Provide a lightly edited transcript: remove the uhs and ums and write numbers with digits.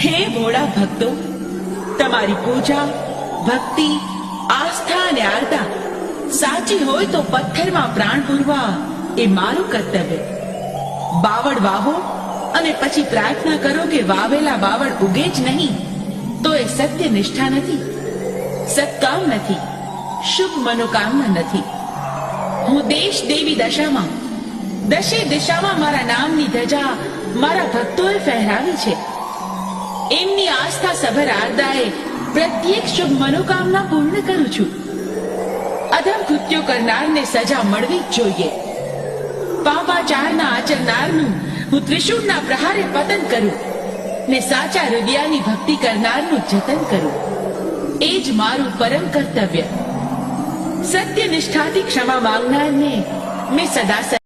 હે ભોળા ભક્તો, તમારી પૂજા, ભક્તિ, આસ્થા અને આરતા સાચી હોય તો પથ્થરમાં પ્રાણ પૂરવા એ મારું કર્તવ્ય. બાવળ વાવો અને પછી પ્રાર્થના કરો કે વાવેલા બાવળ ઉગે જ નહીં, તો એ સત્ય નિષ્ઠા નથી, સત્કામ નથી, શુભ મનોકામના નથી. હું દેશ દેવી દશામાં, દશે દિશામાં મારા નામની ધજા મારા ભક્તોએ ફહેરાવી છે. એમની આસ્થા સભર આરદાએ પ્રત્યેક શુભ મનોકામના પૂર્ણ કરું છું. અધમ કૃત્યો કરનારને સજા મળવી જ જોઈએ. પાપાચારના આચરનારનું હું ત્રિશૂળના પ્રહારે પતન કરું ને સાચા હૃદયની ભક્તિ કરનારનું જતન કરું. એ જ મારું પરમ કર્તવ્ય. સત્ય નિષ્ઠાથી ક્ષમા માંગનારને મેં સદા